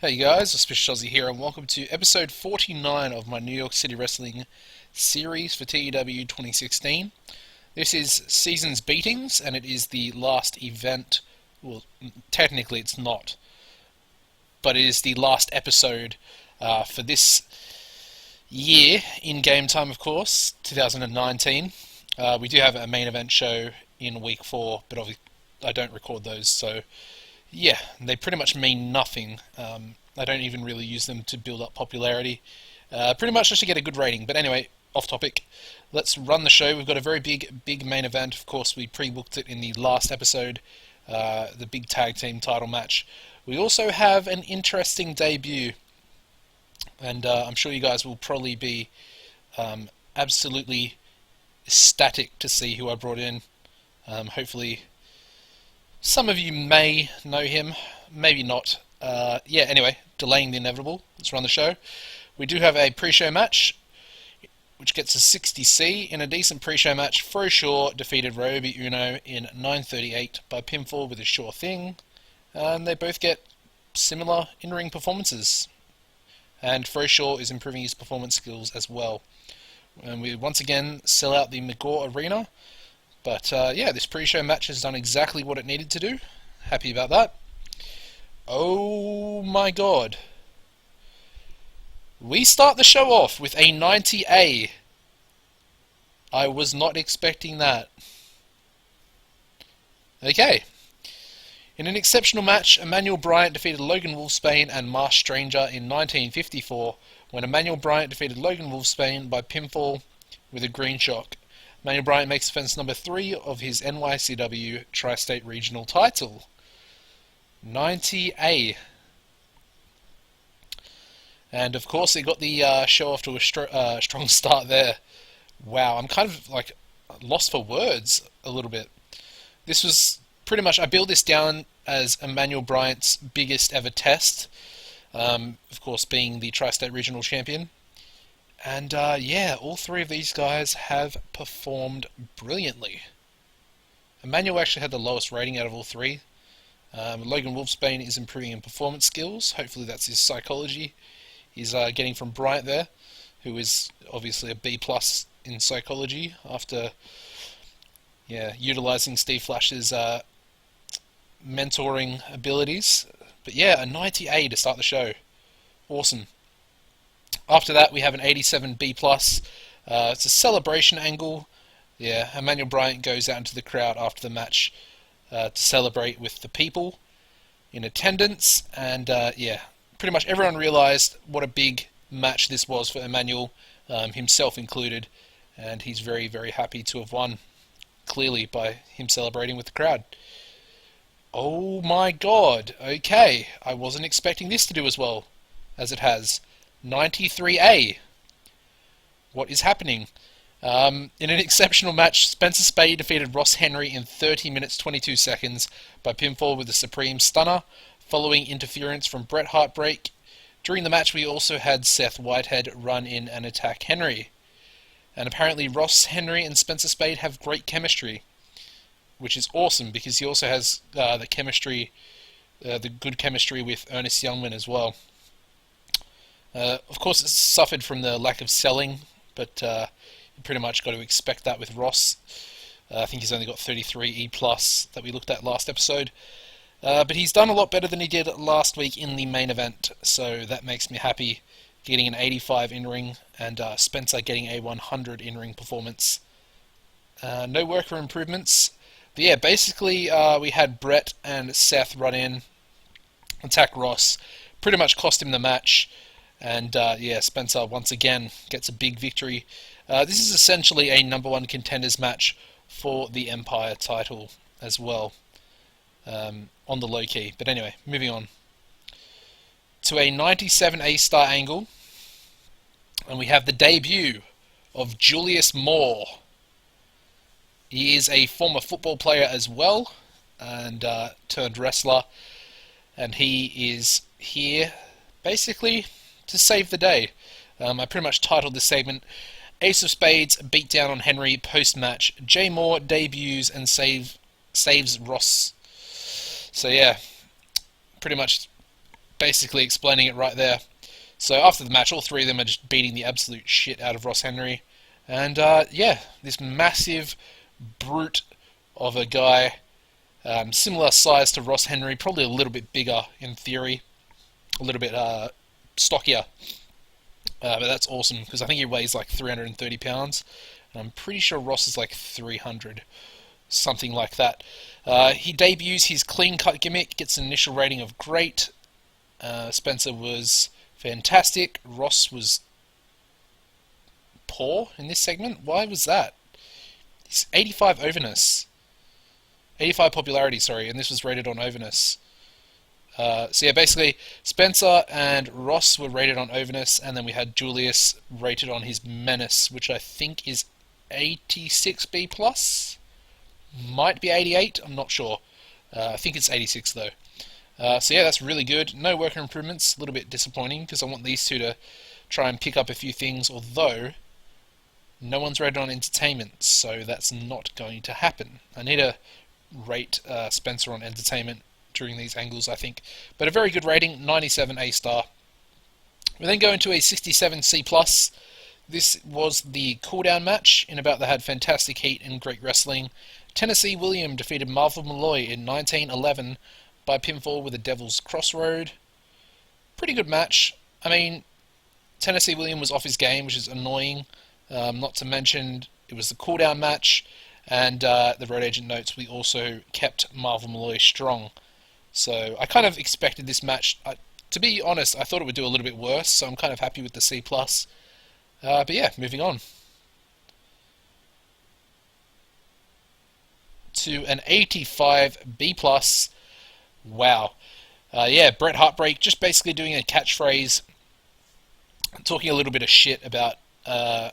Hey guys, AuspiciousAussie here, and welcome to episode 49 of my New York City Wrestling series for TEW 2016. This is Seasons Beatings, and it is the last event. Well, technically it's not, but it is the last episode for this year in game time, of course, 2019. We do have a main event show in week 4, but obviously I don't record those, so yeah, they pretty much mean nothing. I don't even really use them to build up popularity. Pretty much just to get a good rating. But anyway, off topic. Let's run the show. We've got a very big main event. Of course, we pre-booked it in the last episode, the big tag team title match. We also have an interesting debut, and I'm sure you guys will probably be absolutely ecstatic to see who I brought in. Hopefully some of you may know him, maybe not. Yeah, anyway, delaying the inevitable. Let's run the show. We do have a pre-show match, which gets a 60C. In a decent pre-show match, Froshaw defeated Ryobi Uno in 9:38 by pinfall with a sure thing. And they both get similar in-ring performances. And Froshaw is improving his performance skills as well. And we once again sell out the McGaw Arena. But yeah, this pre-show match has done exactly what it needed to do. Happy about that. Oh my god. We start the show off with a 90A. I was not expecting that. Okay. In an exceptional match, Emmanuel Bryant defeated Logan Wolfsbane and Marsh Stranger in 1954, when Emmanuel Bryant defeated Logan Wolfsbane by pinfall with a green shock. Emmanuel Bryant makes defense number 3 of his NYCW Tri-State Regional title. 90A. And of course it got the show off to a strong start there. Wow, I'm kind of like lost for words a little bit. This was pretty much, I build this down as Emmanuel Bryant's biggest ever test. Of course being the Tri-State Regional Champion. And yeah, all 3 of these guys have performed brilliantly. Emmanuel actually had the lowest rating out of all 3. Logan Wolfsbane is improving in performance skills. Hopefully that's his psychology he's getting from Bryant there, who is obviously a B+ in psychology after utilizing Steve Flash's mentoring abilities. But yeah, a 90A to start the show. Awesome. After that, we have an 87B+. It's a celebration angle. Yeah, Emmanuel Bryant goes out into the crowd after the match to celebrate with the people in attendance. And yeah, pretty much everyone realized what a big match this was for Emmanuel, himself included. And he's very, very happy to have won, clearly, by him celebrating with the crowd. Oh my god, okay. I wasn't expecting this to do as well as it has. 93A. What is happening? In an exceptional match, Spencer Spade defeated Ross Henry in 30 minutes 22 seconds by pinfall with a Supreme Stunner, following interference from Bret Heartbreak. During the match, we also had Seth Whitehead run in and attack Henry. And apparently Ross Henry and Spencer Spade have great chemistry, which is awesome because he also has the good chemistry with Ernest Youngman as well. Of course, it's suffered from the lack of selling, but you pretty much got to expect that with Ross. I think he's only got 33E+ that we looked at last episode. But he's done a lot better than he did last week in the main event, so that makes me happy. Getting an 85 in-ring, and Spencer getting a 100 in-ring performance. No worker improvements. But yeah, basically we had Bret and Seth run in, attack Ross, pretty much cost him the match. And yeah, Spencer once again gets a big victory. This is essentially a number 1 contenders match for the Empire title as well, on the low key. But anyway, moving on to a 97A star angle, and we have the debut of Julius Moore. He is a former football player as well, and turned wrestler, and he is here basically to save the day. I pretty much titled this segment Ace of Spades beat down on Henry post-match. Jay Moore debuts and saves Ross. So yeah, pretty much basically explaining it right there. So after the match, all three of them are just beating the absolute shit out of Ross Henry. And yeah, this massive brute of a guy, similar size to Ross Henry, probably a little bit bigger in theory, a little bit stockier. But that's awesome because I think he weighs like 330 pounds. And I'm pretty sure Ross is like 300, something like that. He debuts his clean cut gimmick, gets an initial rating of great. Spencer was fantastic. Ross was poor in this segment. Why was that? He's 85 overness. 85 popularity, sorry, and this was rated on overness. So yeah, basically, Spencer and Ross were rated on overness, and then we had Julius rated on his menace, which I think is 86B plus. Might be 88, I'm not sure. I think it's 86 though. So yeah, that's really good. No worker improvements, a little bit disappointing, because I want these two to try and pick up a few things, although no one's rated on entertainment, so that's not going to happen. I need to rate Spencer on entertainment during these angles, I think. But a very good rating, 97 A star. We then go into a 67 C plus. This was the cooldown match. In about they had fantastic heat and great wrestling. Tennessee William defeated Marvel Malloy in 1911 by pinfall with a Devil's Crossroad. Pretty good match. I mean, Tennessee William was off his game, which is annoying. Not to mention, it was the cooldown match, and the Road Agent notes, we also kept Marvel Malloy strong. So I kind of expected this match. To be honest, I thought it would do a little bit worse, so I'm kind of happy with the C+. But yeah, moving on to an 85 B+. Wow. Yeah, Bret Heartbreak just basically doing a catchphrase, talking a little bit of shit about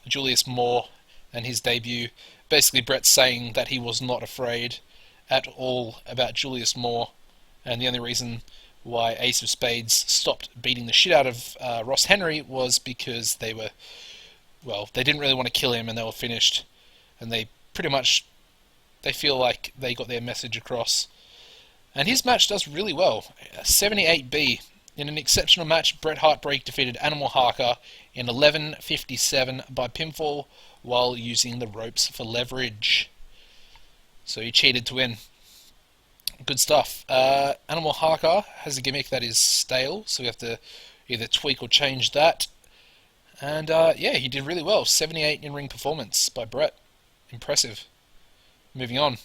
Julius Moore and his debut. Basically, Bret saying that he was not afraid at all about Julius Moore, and the only reason why Ace of Spades stopped beating the shit out of Ross Henry was because they were, well, they didn't really want to kill him, and they were finished, and they pretty much, they feel like they got their message across. And his match does really well, 78B. In an exceptional match, Bret Heartbreak defeated Animal Harker in 11:57 by pinfall while using the ropes for leverage. So he cheated to win. Good stuff. Animal Harker has a gimmick that is stale, so we have to either tweak or change that. And yeah, he did really well. 78 in-ring performance by Bret. Impressive. Moving on.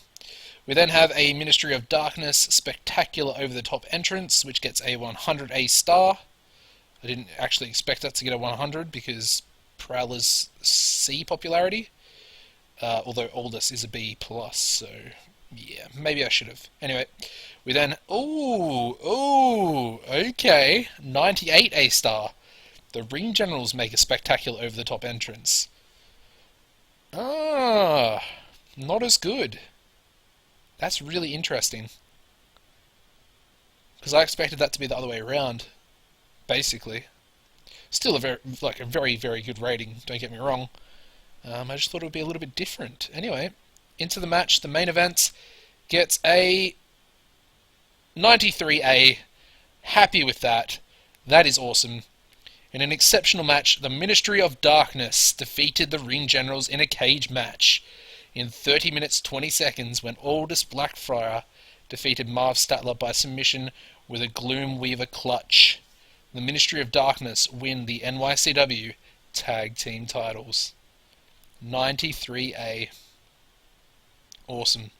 We then have a Ministry of Darkness spectacular over-the-top entrance, which gets a 100 A star. I didn't actually expect that to get a 100 because Prowler's C popularity, although Aldous is a B+, so yeah, maybe I should have. Anyway, we then, okay, 98 A star. The Ring Generals make a spectacular over-the-top entrance. Not as good. That's really interesting. Because I expected that to be the other way around, basically. Still a very, very good rating, don't get me wrong. I just thought it would be a little bit different. Anyway, into the match, the main event gets a 93A. Happy with that. That is awesome. In an exceptional match, the Ministry of Darkness defeated the Ring Generals in a cage match in 30 minutes 20 seconds when Aldous Blackfriar defeated Marv Statler by submission with a Gloom Weaver clutch. The Ministry of Darkness win the NYCW Tag Team titles. 93A. Awesome.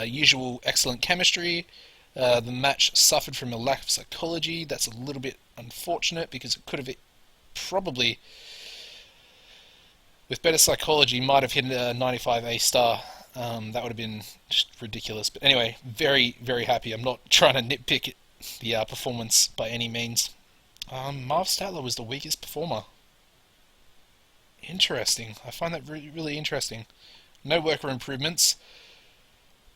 Usual excellent chemistry. The match suffered from a lack of psychology. That's a little bit unfortunate because it could have probably, with better psychology, might have hit a 95A star. That would have been just ridiculous. But anyway, very, very happy. I'm not trying to nitpick the performance by any means. Marv Statler was the weakest performer. Interesting. I find that really, really interesting. No worker improvements.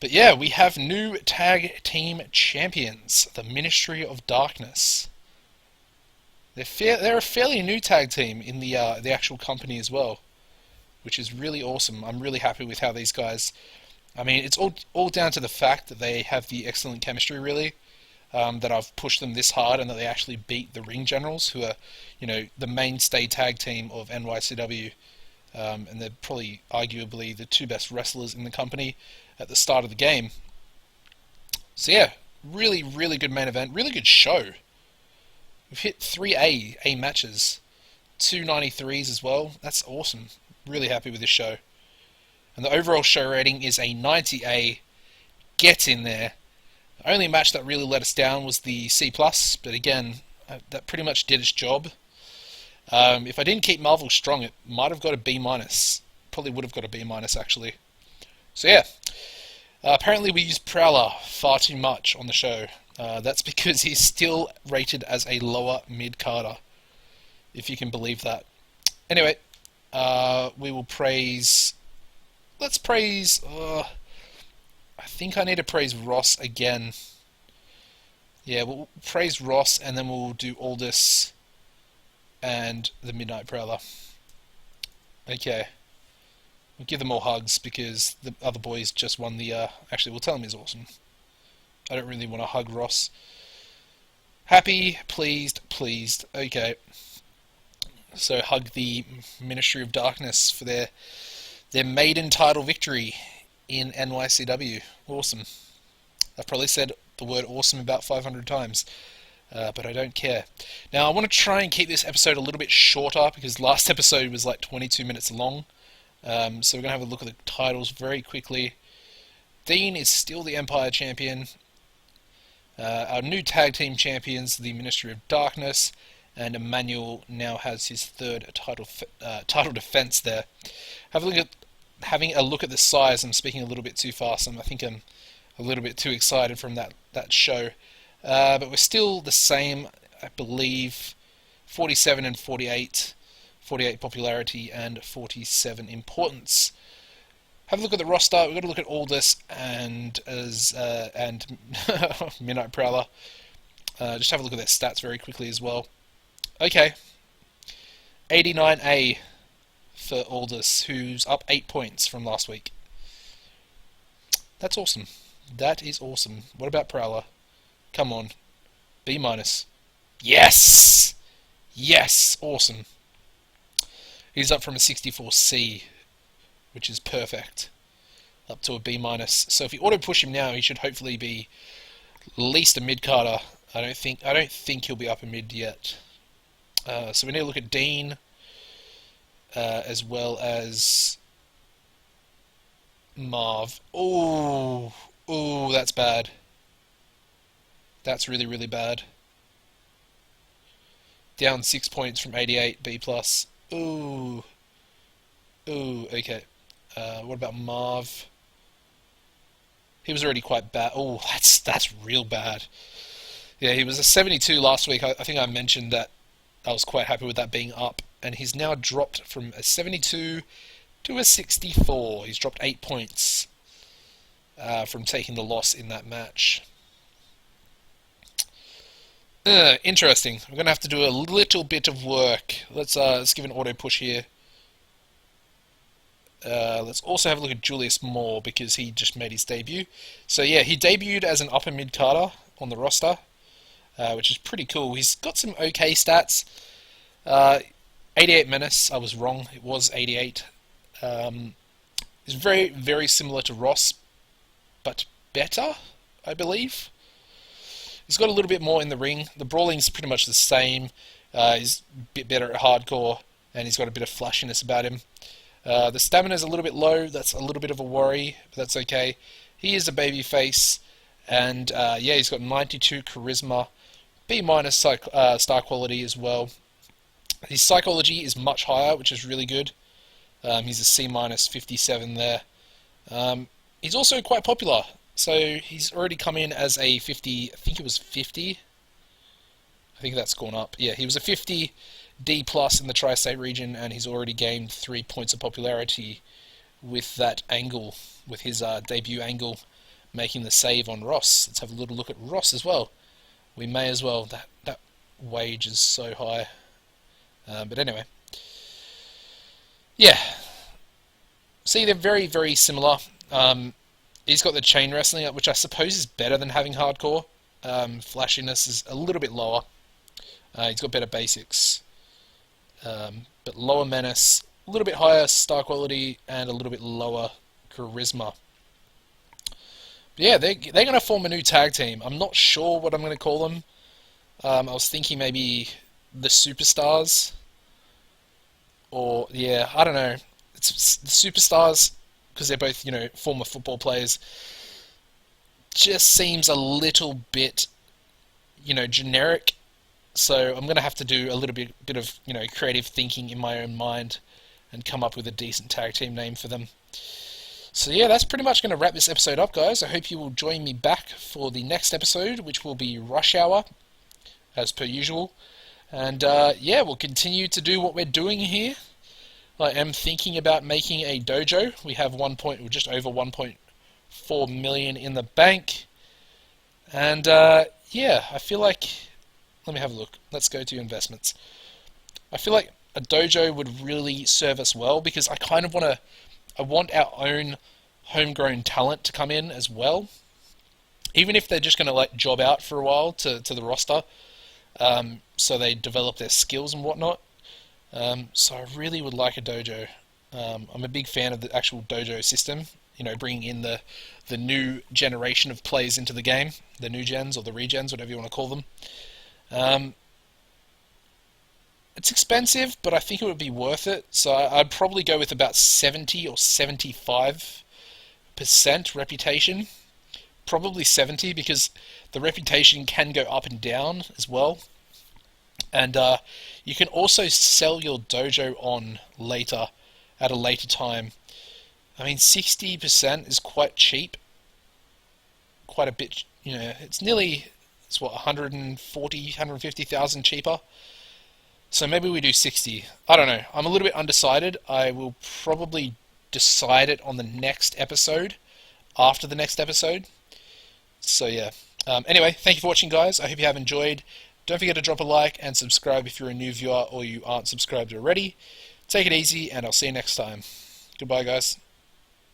But yeah, we have new tag team champions, the Ministry of Darkness. They're a fairly new tag team in the actual company as well, which is really awesome. I'm really happy with how these guys. I mean, it's all down to the fact that they have the excellent chemistry, really. that I've pushed them this hard and that they actually beat the Ring Generals, who are, the mainstay tag team of NYCW, and they're probably arguably the two best wrestlers in the company at the start of the game. So yeah, really, really good main event, really good show. We've hit 3A matches, 293s as well. That's awesome. Really happy with this show. And the overall show rating is a 90A. Get in there. The only match that really let us down was the C+, but again, that pretty much did its job. If I didn't keep Marvel strong, it might have got a B-. Probably would have got a B-, actually. So yeah. Apparently we used Prowler far too much on the show. That's because he's still rated as a lower mid-carder, if you can believe that. Anyway, we will praise... Let's praise... I think I need to praise Ross again. Yeah, we'll praise Ross, and then we'll do Aldous and the Midnight Prowler. Okay. We'll give them all hugs, because the other boys just won the... Actually, we'll tell him he's awesome. I don't really want to hug Ross. Happy, pleased, pleased. Okay. So hug the Ministry of Darkness for their maiden title victory in NYCW. Awesome. I've probably said the word awesome about 500 times, but I don't care. Now, I want to try and keep this episode a little bit shorter, because last episode was like 22 minutes long. So we're going to have a look at the titles very quickly. Dean is still the Empire Champion. Our new tag team champions, the Ministry of Darkness, and Emmanuel now has his third title defense there. Having a look at the size. I'm speaking a little bit too fast. I think I'm a little bit too excited from that show. But we're still the same, I believe. 47 and 48. 48 popularity and 47 importance. Have a look at the roster. We've got to look at Aldous and Midnight Prowler. Just have a look at their stats very quickly as well. Okay. 89A for Aldous, who's up 8 points from last week. That's awesome. That is awesome. What about Prowler? Come on. B-. Yes! Yes! Awesome. He's up from a 64C, which is perfect, up to a B-. So if you auto-push him now, he should hopefully be at least a mid-carder. I don't think he'll be up a mid yet. So we need to look at Dean, as well as Marv. Oh, that's bad. That's really, really bad. Down 6 points from 88, B+. Ooh, okay. What about Marv? He was already quite bad. Oh, that's real bad. Yeah, he was a 72 last week. I think I mentioned that I was quite happy with that being up, and he's now dropped from a 72 to a 64. He's dropped 8 points from taking the loss in that match. Interesting. We're going to have to do a little bit of work. Let's give an auto push here. Let's also have a look at Julius Moore, because he just made his debut. So yeah, he debuted as an upper mid-carder on the roster, which is pretty cool. He's got some okay stats. 88 menace, I was wrong. It was 88. It's very, very similar to Ross, but better, I believe. He's got a little bit more in the ring. The brawling's pretty much the same. He's a bit better at hardcore, and he's got a bit of flashiness about him. The stamina's a little bit low. That's a little bit of a worry, but that's okay. He is a babyface, and yeah, he's got 92 charisma, B- star quality as well. His psychology is much higher, which is really good. He's a C- 57 there. He's also quite popular. So he's already come in as a 50, I think it was 50. I think that's gone up. Yeah, he was a 50 D+ in the tri-state region, and he's already gained 3 points of popularity with that angle, with his debut angle, making the save on Ross. Let's have a little look at Ross as well. We may as well. That wage is so high. But anyway. Yeah. See, they're very, very similar. He's got the chain wrestling, which I suppose is better than having hardcore. Flashiness is a little bit lower. He's got better basics, but lower menace, a little bit higher star quality, and a little bit lower charisma. But yeah, they're going to form a new tag team. I'm not sure what I'm going to call them. I was thinking maybe the Superstars, or yeah, I don't know. It's the Superstars because they're both former football players. Just seems a little bit generic. So I'm going to have to do a little bit of creative thinking in my own mind and come up with a decent tag team name for them. So yeah, that's pretty much going to wrap this episode up, guys. I hope you will join me back for the next episode, which will be Rush Hour, as per usual. And yeah, we'll continue to do what we're doing here. I am thinking about making a dojo. We have just over 1.4 million in the bank. And yeah, I feel like... Let me have a look. Let's go to investments. I feel like a dojo would really serve us well because I kind of want our own homegrown talent to come in as well. Even if they're just going to job out for a while to the roster, so they develop their skills and whatnot. So I really would like a dojo. I'm a big fan of the actual dojo system. Bringing in the new generation of players into the game, the new gens or the regens, whatever you want to call them. It's expensive, but I think it would be worth it. So I'd probably go with about 70 or 75% reputation. Probably 70 because the reputation can go up and down as well. And you can also sell your dojo on later, at a later time. I mean, 60% is quite cheap. Quite a bit, it's what, 140, 150,000 cheaper. So maybe we do 60. I don't know. I'm a little bit undecided. I will probably decide it on the next episode, after the next episode. So yeah. Anyway, thank you for watching, guys. I hope you have enjoyed. Don't forget to drop a like and subscribe if you're a new viewer or you aren't subscribed already. Take it easy, and I'll see you next time. Goodbye, guys.